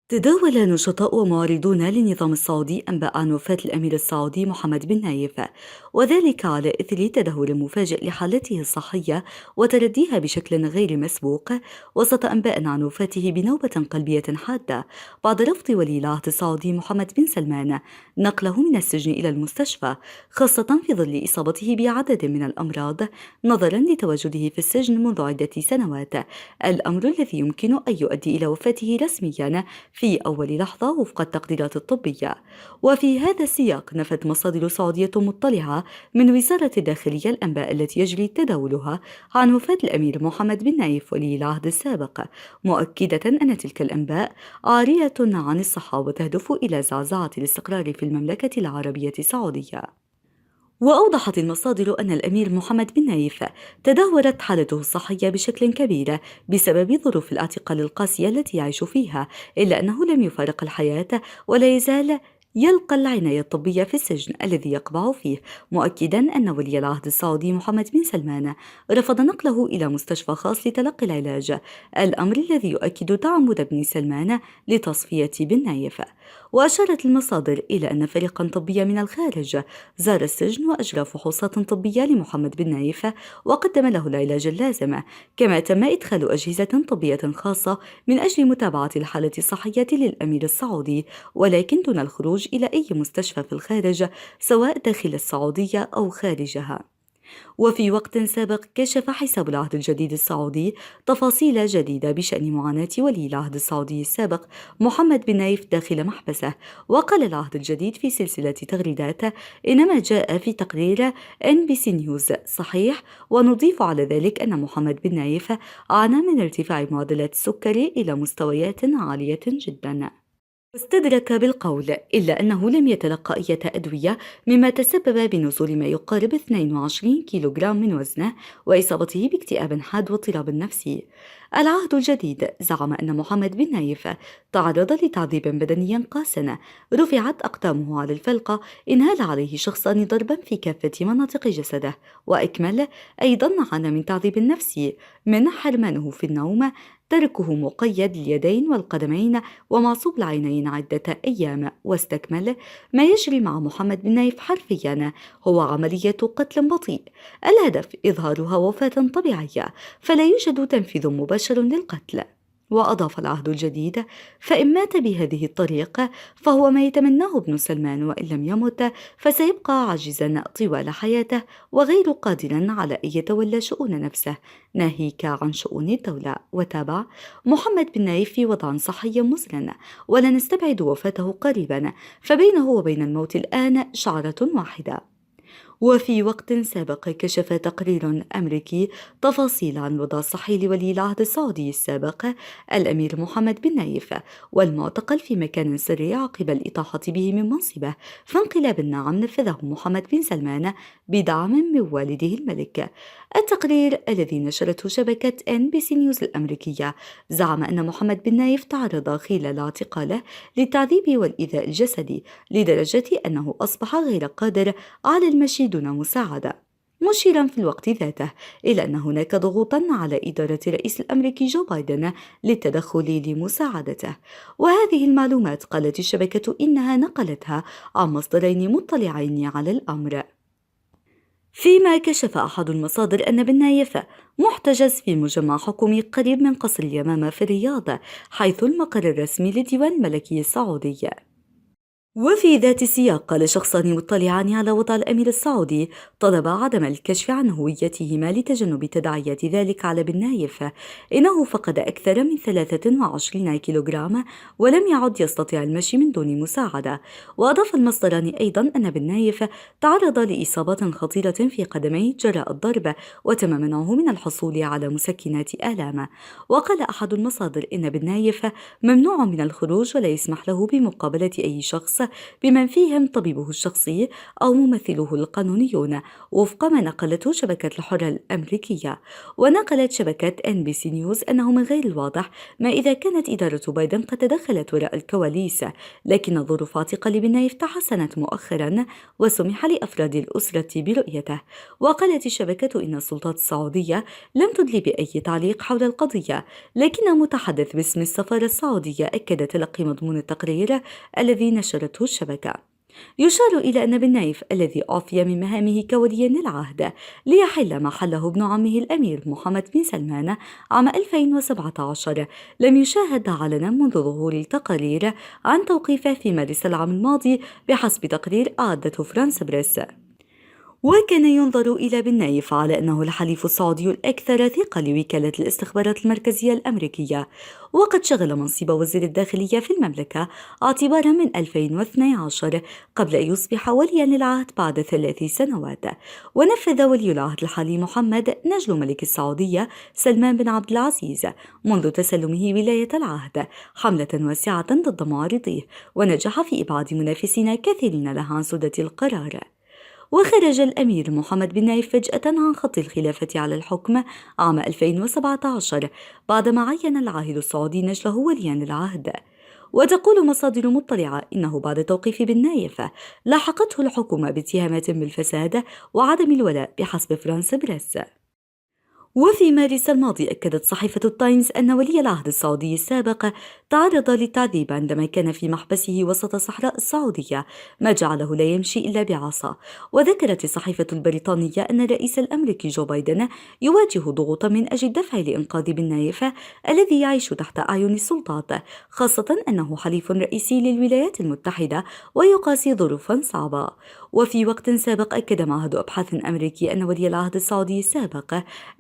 تداول نشطاء ومعارضون للنظام السعودي أنباء عن وفاة الأمير السعودي محمد بن نايف، وذلك على إثر تدهور مفاجئ لحالته الصحية وترديها بشكل غير مسبوق، وسط أنباء عن وفاته بنوبة قلبية حادة بعد رفض ولي العهد السعودي محمد بن سلمان نقله من السجن إلى المستشفى، خاصة في ظل إصابته بعدد من الأمراض نظرا لتواجده في السجن منذ عدة سنوات، الأمر الذي يمكن أن يؤدي إلى وفاته رسميا في أول لحظة وفق التقديرات الطبية. وفي هذا السياق نفت مصادر سعودية مطلعة من وزارة الداخلية الأنباء التي يجري تداولها عن وفاة الأمير محمد بن نايف ولي العهد السابق، مؤكدة أن تلك الأنباء عارية عن الصحة وتهدف إلى زعزعة الاستقرار في المملكة العربية السعودية. وأوضحت المصادر أن الأمير محمد بن نايف تدهورت حالته الصحية بشكل كبير بسبب ظروف الاعتقال القاسية التي يعيش فيها، إلا أنه لم يفارق الحياة ولا يزال يلقى العناية الطبية في السجن الذي يقبع فيه، مؤكدا أن ولي العهد السعودي محمد بن سلمان رفض نقله إلى مستشفى خاص لتلقي العلاج، الأمر الذي يؤكد تعمد ابن سلمان لتصفية بن نايف. وأشارت المصادر إلى أن فريقا طبيا من الخارج زار السجن وأجرى فحوصات طبية لمحمد بن نايف وقدم له العلاج اللازم، كما تم إدخال أجهزة طبية خاصة من أجل متابعة الحالة الصحية للأمير السعودي، ولكن دون الخروج إلى أي مستشفى في الخارج سواء داخل السعودية أو خارجها. وفي وقت سابق كشف حساب العهد الجديد السعودي تفاصيل جديدة بشأن معاناة ولي العهد السعودي السابق محمد بن نايف داخل محبسه، وقال العهد الجديد في سلسلة تغريدات إنما جاء في تقرير NBC نيوز صحيح، ونضيف على ذلك أن محمد بن نايف عانى من ارتفاع معدلات السكري إلى مستويات عالية جدا. واستدرك بالقول إلا أنه لم يتلقى أي أدوية، مما تسبب بنزول ما يقارب 22 كيلوغرام من وزنه وإصابته باكتئاب حاد واضطراب نفسي. العهد الجديد زعم أن محمد بن نايف تعرض لتعذيب بدني قاس، رفعت أقدامه على الفلقة، انهال عليه شخصان ضربا في كافة مناطق جسده، وأكمل أيضا عانى من تعذيب نفسي من حرمانه في النوم، تركه مقيد اليدين والقدمين ومعصوب العينين عدة أيام، واستكمل ما يجري مع محمد بن نايف حرفيا هو عملية قتل بطيء، الهدف إظهارها وفاة طبيعية فلا يوجد تنفيذ مباشر للقتل. وأضاف العهد الجديد: فإن مات بهذه الطريقة فهو ما يتمناه ابن سلمان، وإن لم يمت فسيبقى عاجزا طوال حياته وغير قادر على أن يتولى شؤون نفسه، ناهيك عن شؤون الدولة. وتابع: محمد بن نايف في وضع صحي مزن، ولا نستبعد وفاته قريبا، فبينه وبين الموت الآن شعرة واحدة. وفي وقت سابق كشف تقرير أمريكي تفاصيل عن الوضع الصحي لولي العهد السعودي السابق الأمير محمد بن نايف، والمعتقل في مكان سري عقب الإطاحة به من منصبه في انقلاب ناعم نفذه محمد بن سلمان بدعم من والده الملك. التقرير الذي نشرته شبكة NBC نيوز الأمريكية زعم أن محمد بن نايف تعرض خلال اعتقاله للتعذيب والإيذاء الجسدي لدرجة أنه أصبح غير قادر على المشي دون مساعدة، مشيرا في الوقت ذاته إلى أن هناك ضغوطا على إدارة الرئيس الأمريكي جو بايدن للتدخل لمساعدته. وهذه المعلومات قالت الشبكة إنها نقلتها عن مصدرين مطلعين على الأمر. فيما كشف أحد المصادر أن بن نايف محتجز في مجمع حكومي قريب من قصر اليمامة في الرياض، حيث المقر الرسمي للديوان الملكي السعودي. وفي ذات السياق قال شخصان مطلعان على وضع الأمير السعودي طلب عدم الكشف عن هويتهما لتجنب تداعيات ذلك على بن نايف، إنه فقد أكثر من 23 كيلوغرام ولم يعد يستطيع المشي من دون مساعدة. وأضاف المصدران أيضا أن بن نايف تعرض لإصابات خطيرة في قدميه جراء الضرب، وتم منعه من الحصول على مسكنات آلام. وقال أحد المصادر إن بن نايف ممنوع من الخروج ولا يسمح له بمقابلة أي شخص بمن فيهم طبيبه الشخصي أو ممثله القانونيون، وفق ما نقلته شبكة الحرة الأمريكية. ونقلت شبكة NBC نيوز أنه من غير الواضح ما إذا كانت إدارة بايدن قد تدخلت وراء الكواليس، لكن ظروف قلب نايف تحسنت مؤخرا وسمح لأفراد الأسرة برؤيته. وقالت الشبكة إن السلطات السعودية لم تدلي بأي تعليق حول القضية، لكن متحدث باسم السفارة السعودية أكد تلقي مضمون التقرير الذي نشرته الشبكة. يشار إلى أن بن نايف الذي أعفي من مهامه كولي للعهد ليحل محله ابن عمه الأمير محمد بن سلمان عام 2017 لم يشاهد علنا منذ ظهور التقارير عن توقيفه في مارس العام الماضي بحسب تقرير أعدته فرانس بريس. وكان ينظر إلى بن نايف على أنه الحليف السعودي الأكثر ثقة لوكالة الاستخبارات المركزية الأمريكية، وقد شغل منصب وزير الداخلية في المملكة اعتبارا من 2012 قبل أن يصبح وليا للعهد بعد 3 سنوات. ونفذ ولي العهد الحالي محمد نجل ملك السعودية سلمان بن عبد العزيز منذ تسلمه ولاية العهد حملة واسعة ضد معارضيه، ونجح في إبعاد منافسين كثيرين له عن سدة القرار. وخرج الأمير محمد بن نايف فجأة عن خط الخلافة على الحكم عام 2017 بعدما عين العاهل السعودي نجله وليا للعهد. وتقول مصادر مطلعة إنه بعد توقيف بن نايف لاحقته الحكومة باتهامات بالفساد وعدم الولاء بحسب فرانس بريس. وفي مارس الماضي أكدت صحيفة التايمز أن ولي العهد السعودي السابق تعرض للتعذيب عندما كان في محبسه وسط الصحراء السعودية، ما جعله لا يمشي إلا بعصا. وذكرت الصحيفة البريطانية أن الرئيس الأمريكي جو بايدن يواجه ضغوطا من أجل الدفع لإنقاذ بن نايف الذي يعيش تحت أعين السلطات، خاصة أنه حليف رئيسي للولايات المتحدة ويقاسي ظروفا صعبة. وفي وقت سابق أكد معهد أبحاث أمريكي أن ولي العهد السعودي السابق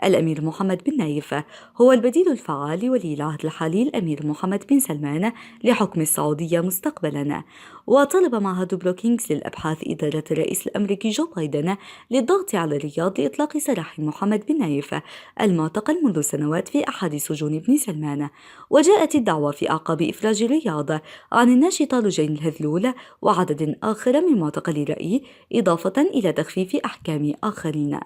الأمير محمد بن نايف هو البديل الفعال لولي العهد الحالي الأمير محمد بن سلمان لحكم السعودية مستقبلا. وطلب معهد بروكينغز للأبحاث إدارة الرئيس الأمريكي جو بايدن للضغط على الرياض لإطلاق سراح محمد بن نايف المعتقل منذ سنوات في أحد سجون ابن سلمان. وجاءت الدعوة في أعقاب إفراج الرياض عن الناشطة لجين الهذلول وعدد آخر من معتقلي الرأي، إضافة إلى تخفيف أحكام آخرين.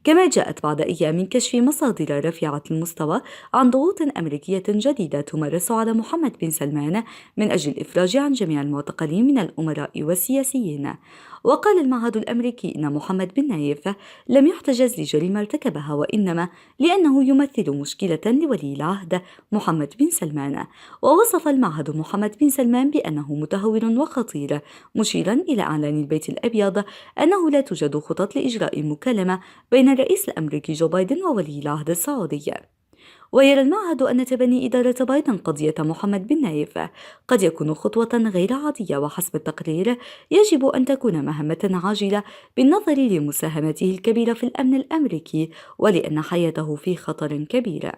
كما جاءت بعد أيام من كشف مصادر رفيعة المستوى عن ضغوط أمريكية جديدة تمارس على محمد بن سلمان من أجل الإفراج عن جميع المعتقلين من الأمراء والسياسيين. وقال المعهد الأمريكي إن محمد بن نايف لم يحتجز لجريمة ارتكبها، وإنما لأنه يمثل مشكلة لولي العهد محمد بن سلمان. ووصف المعهد محمد بن سلمان بأنه متهور وخطير، مشيرا إلى إعلان البيت الأبيض أنه لا توجد خطط لإجراء مكالمة بين الرئيس الأمريكي جو بايدن وولي العهد السعودي. ويرى المعهد أن تبني إدارة بايدن قضية محمد بن نايف قد يكون خطوة غير عادية، وحسب التقرير يجب أن تكون مهمة عاجلة بالنظر لمساهمته الكبيرة في الأمن الأمريكي ولأن حياته في خطر كبير.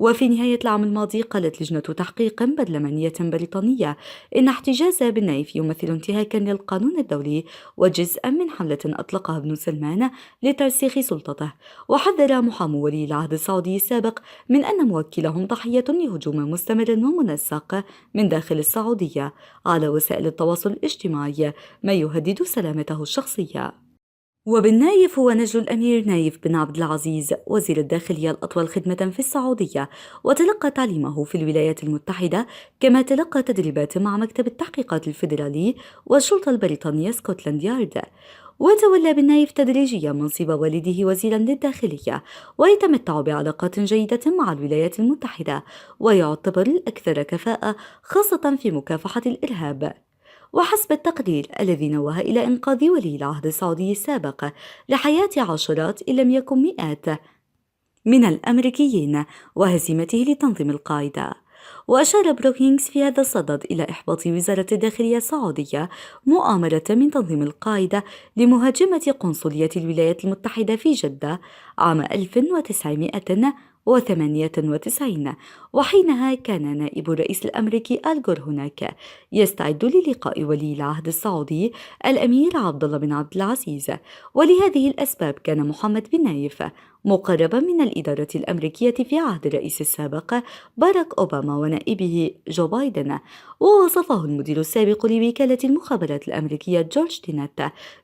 وفي نهاية العام الماضي قالت لجنة تحقيق برلمانية بريطانية إن احتجاز بن نايف يمثل انتهاكا للقانون الدولي وجزءا من حملة أطلقها ابن سلمان لترسيخ سلطته. وحذر محامو ولي العهد السعودي السابق من أن موكلهم ضحية لهجوم مستمر ومنسق من داخل السعودية على وسائل التواصل الاجتماعي، ما يهدد سلامته الشخصية. وبن نايف هو نجل الأمير نايف بن عبد العزيز وزير الداخلية الأطول خدمة في السعودية، وتلقى تعليمه في الولايات المتحدة، كما تلقى تدريبات مع مكتب التحقيقات الفيدرالي والشرطة البريطانية سكوتلاند يارد. وتولى بن نايف تدريجيا منصب والده وزيرا للداخلية، ويتمتع بعلاقات جيدة مع الولايات المتحدة، ويعتبر الأكثر كفاءة خاصة في مكافحة الإرهاب. وحسب التقرير الذي نوه إلى إنقاذ ولي العهد السعودي السابق لحياة عشرات إن لم يكن مئات من الأمريكيين وهزيمته لتنظيم القاعدة. وأشار بروكينغز في هذا الصدد إلى إحباط وزارة الداخلية السعودية مؤامرة من تنظيم القاعدة لمهاجمة قنصلية الولايات المتحدة في جدة عام 1998، وحينها كان نائب الرئيس الأمريكي آل غور هناك يستعد للقاء ولي العهد السعودي الأمير عبد الله بن عبد العزيز. ولهذه الأسباب كان محمد بن نايف مقربا من الإدارة الأمريكية في عهد الرئيس السابق باراك أوباما ونائبه جو بايدن. ووصفه المدير السابق لوكالة المخابرات الأمريكية جورج تينات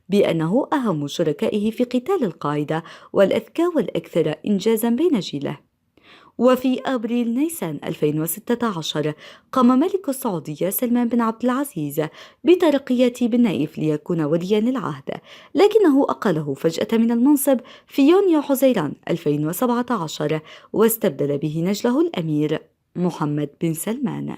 بأنه أهم شركائه في قتال القاعدة والأذكى والأكثر إنجازا بين جيله. وفي أبريل نيسان 2016 قام ملك السعودية سلمان بن عبد العزيز بترقية بن نايف ليكون وليا للعهد، لكنه أقله فجأة من المنصب في يونيو حزيران 2017 واستبدل به نجله الأمير محمد بن سلمان.